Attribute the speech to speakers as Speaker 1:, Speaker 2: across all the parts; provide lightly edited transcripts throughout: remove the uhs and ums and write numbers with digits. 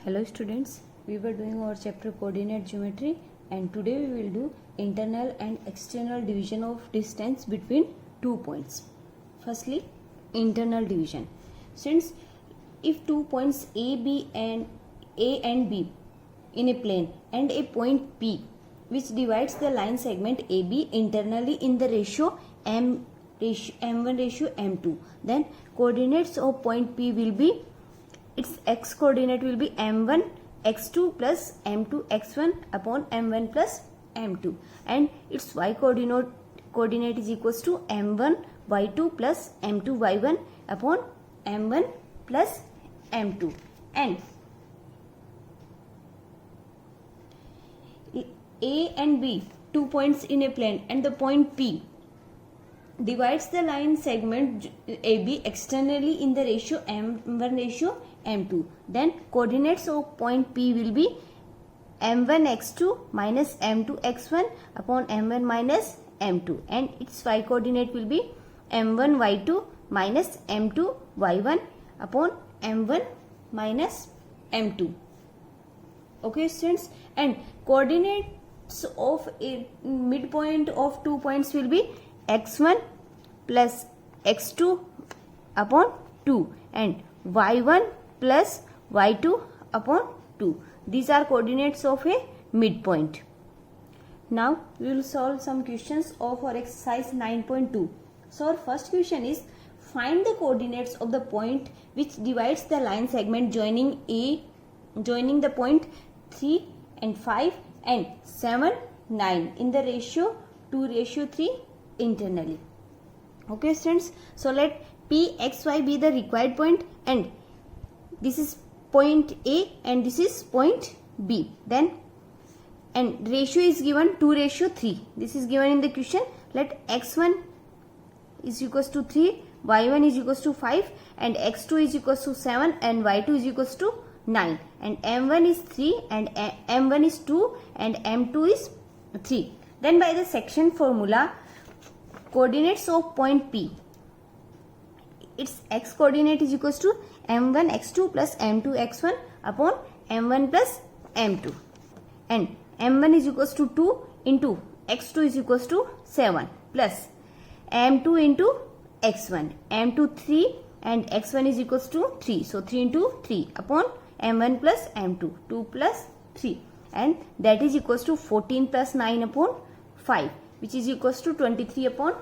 Speaker 1: Hello students, we were doing our chapter coordinate geometry and today we will do internal and external division of distance between 2 points. Firstly, internal division. Since if 2 points A and B in a plane and a point P which divides the line segment AB internally in the ratio M1 ratio M2, then coordinates of point P will be, its x coordinate will be m1 x2 plus m2 x1 upon m1 plus m2, and its y coordinate is equals to m1 y2 plus m2 y1 upon m1 plus m2. And A and B, 2 points in a plane, and the point P divides the line segment AB externally in the ratio m1 ratio m2, then coordinates of point P will be m1 x2 minus m2 x1 upon m1 minus m2, and its y coordinate will be m1 y2 minus m2 y1 upon m1 minus m2. Okay students, and coordinates of a midpoint of 2 points will be x1 plus x2 upon 2 and y1 plus y2 upon 2. These are coordinates of a midpoint. Now we will solve some questions of our exercise 9.2. So our first question is, find the coordinates of the point which divides the line segment joining the point 3 and 5 and 7 9 in the ratio 2:3 internally. Okay students, so let Pxy be the required point, and this is point A and this is point B. Then, and ratio is given 2:3. This is given in the question. Let x1 is equals to 3, y1 is equals to 5 and x2 is equals to 7 and y2 is equals to 9, and m1 is 3 and m1 is 2 and m2 is 3. Then by the section formula, coordinates of point P, its x coordinate is equals to m1 x2 plus m2 x1 upon m1 plus m2, and m1 is equals to 2 into x2 is equals to 7 plus m2 into x1, m2 3 and x1 is equals to 3, so 3 into 3 upon m1 plus m2, 2 plus 3, and that is equals to 14 plus 9 upon 5, which is equals to 23 upon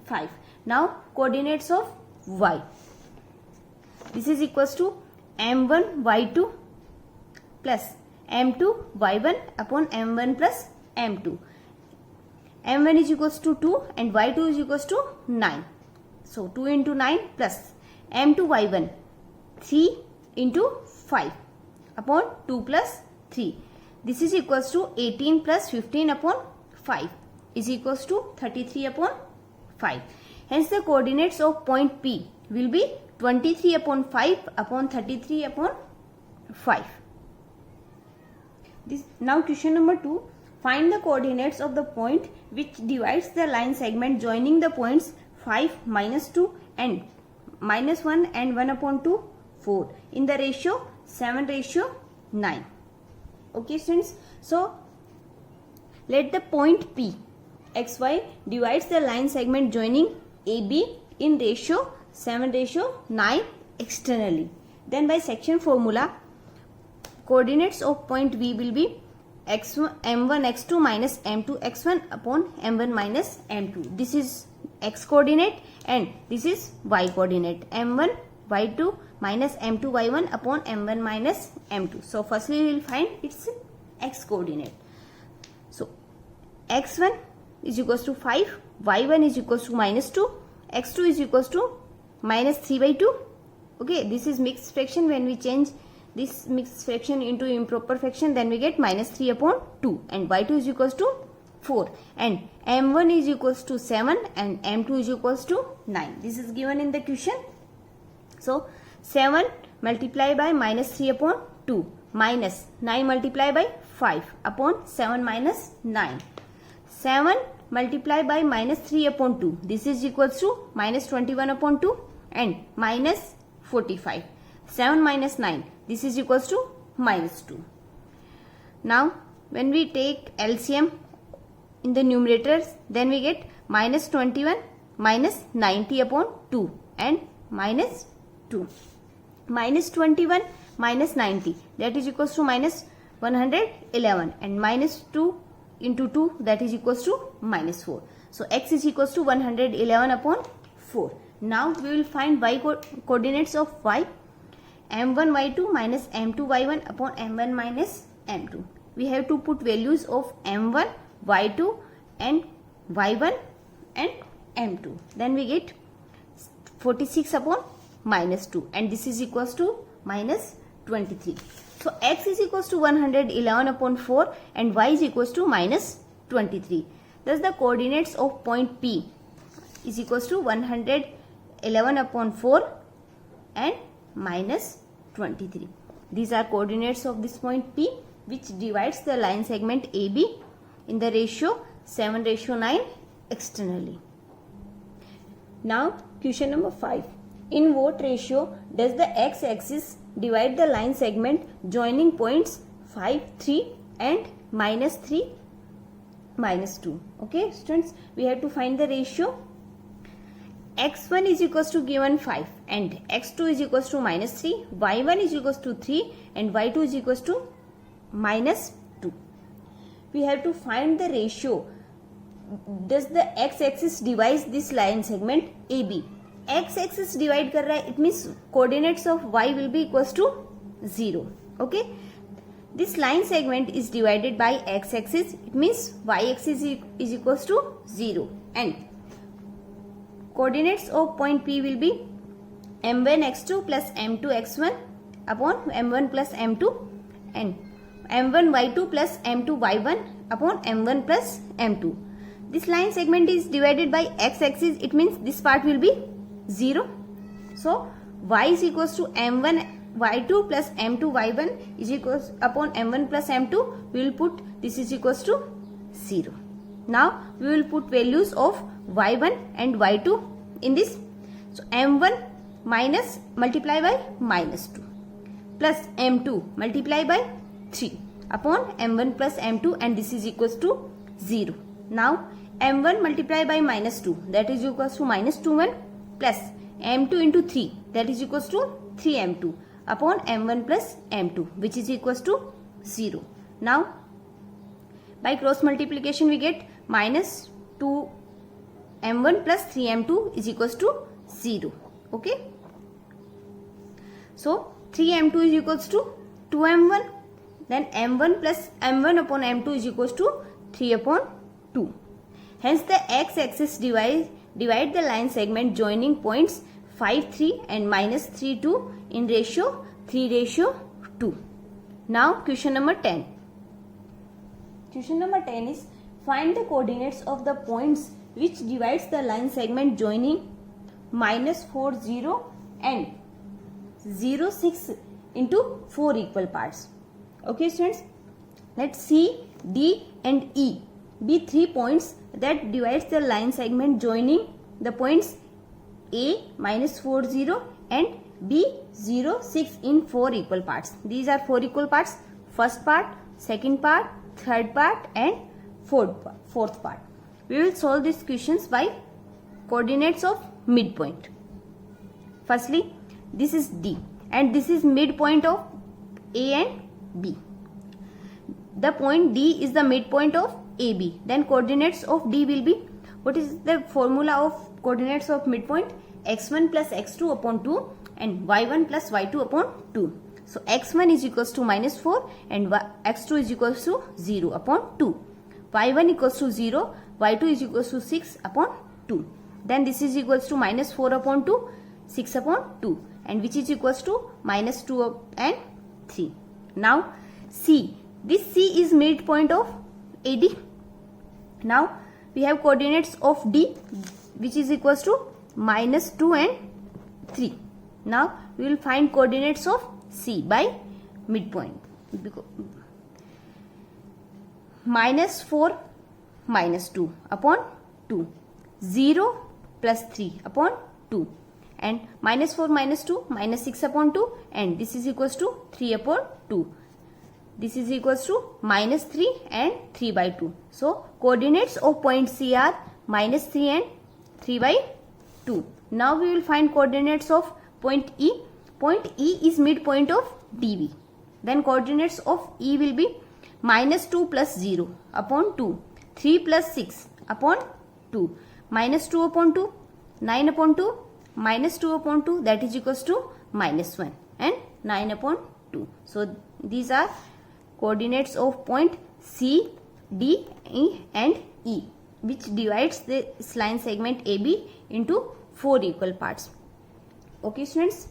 Speaker 1: 5. Now coordinates of y, this is equals to m1 y2 plus m2 y1 upon m1 plus m2. m1 is equals to 2 and y2 is equals to 9, so 2 into 9 plus m2 y1 3 into 5 upon 2 plus 3. This is equals to 18 plus 15 upon 5 is equals to 33 upon 5. Hence the coordinates of point P will be 23 upon 5 upon 33 upon 5. Now question number 2. Find the coordinates of the point which divides the line segment joining the points 5, -2 and -1 and 1 upon 2, 4 in the ratio 7:9. Okay students, so let the point P xy divides the line segment joining AB in ratio 7:9 externally. Then by section formula, coordinates of point V will be m1 x2 minus m2 x1 upon m1 minus m2. This is x coordinate and this is y coordinate, m1 y2 minus m2 y1 upon m1 minus m2. So firstly we will find its x coordinate. So x1 is equals to 5, y1 is equals to -2, x2 is equals to -3/2. Okay, this is mixed fraction. When we change this mixed fraction into improper fraction, then we get -3 upon 2, and y2 is equals to 4, and m1 is equals to 7 and m2 is equals to 9. This is given in the question. So 7 multiplied by -3 upon 2 minus 9 multiplied by 5 upon 7 minus 9. 7 multiplied by -3 upon 2. This is equals to -21 upon 2 and -45. 7 minus 9. This is equals to minus 2. Now when we take LCM in the numerators, then we get minus 21 minus 90 upon 2 and minus 2. Minus 21 minus 90, that is equals to minus 111, and minus 2 into 2, that is equals to minus 4. So x is equals to 111 upon 4. Now we will find y coordinates of y. m1 y2 minus m2 y1 upon m1 minus m2. We have to put values of m1, y2 and y1 and m2. Then we get 46 upon minus 2, and this is equals to minus 23. So x is equals to 111 upon 4 and y is equals to minus 23. Thus the coordinates of point P is equals to 111 upon 4 and minus 23. These are coordinates of this point P, which divides the line segment AB in the ratio 7:9 externally. Now question number 5. In what ratio does the x-axis divide the line segment joining points 5, 3 and minus 3, minus 2? Okay students, we have to find the ratio. x1 is equals to given 5 and x2 is equals to minus 3, y1 is equals to 3 and y2 is equals to minus 2. We have to find the ratio. Does the x-axis divides this line segment AB? x-axis divide कर रहा है, it means coordinates of y will be equals to 0. Okay, this line segment is divided by x-axis, it means y-axis is equals to 0, and coordinates of point P will be m1 x2 plus m2 x1 upon m1 plus m2 and m1 y2 plus m2 y1 upon m1 plus m2. This line segment is divided by x-axis, it means this part will be 0. So y is equals to m1 y2 plus m2 y1 is equals upon m1 plus m2. We will put this is equals to 0. Now we will put values of y1 and y2 in this. So m1 minus multiply by minus 2 plus m2 multiply by 3 upon m1 plus m2, and this is equals to 0. Now m1 multiply by minus 2, that is equals to minus 21 plus m2 into 3, that is equals to 3m2 upon m1 plus m2, which is equals to 0. Now by cross multiplication we get minus 2m1 plus 3m2 is equals to 0. Okay, so 3m2 is equals to 2m1, then m1 plus m1 upon m2 is equals to 3 upon 2. Hence the x-axis divide the line segment joining points 5, 3 and minus 3, 2 in ratio 3:2. Now question number 10. Question number 10 is find the coordinates of the points which divides the line segment joining minus 4, 0 and 0, 6 into 4 equal parts. Okay students, let C, D and E be 3 points that divides the line segment joining the points A minus 4, 0 and B 0, 6 in 4 equal parts. These are 4 equal parts: first part, second part, third part and fourth part. We will solve these questions by coordinates of midpoint. Firstly, this is D and this is midpoint of A and B. The point D is the midpoint of AB. Then coordinates of D will be, what is the formula of coordinates of midpoint? x1 plus x2 upon 2 and y1 plus y2 upon 2. So x1 is equals to minus 4 and x2 is equals to 0 upon 2. y1 equals to 0, y2 is equals to 6 upon 2. Then this is equals to minus 4 upon 2, 6 upon 2, and which is equals to minus 2 and 3. Now C. This C is midpoint of AD. Now we have coordinates of D, which is equals to minus 2 and 3. Now we will find coordinates of C by midpoint. Minus 4 minus 2 upon 2, 0 plus 3 upon 2, and minus 4 minus 2 minus 6 upon 2, and this is equals to 3 upon 2. this is equals to -3 and 3/2. So coordinates of point C are -3 and 3/2. Now we will find coordinates of point E. Point E is midpoint of DB. Then coordinates of E will be -2 plus 0 upon 2, 3 plus 6 upon 2, -2 upon 2, 9 upon 2, -2 upon 2, that is equals to -1, and 9 upon 2. So these are coordinates of point C, D, E and E, which divides this line segment AB into 4 equal parts. Okay students.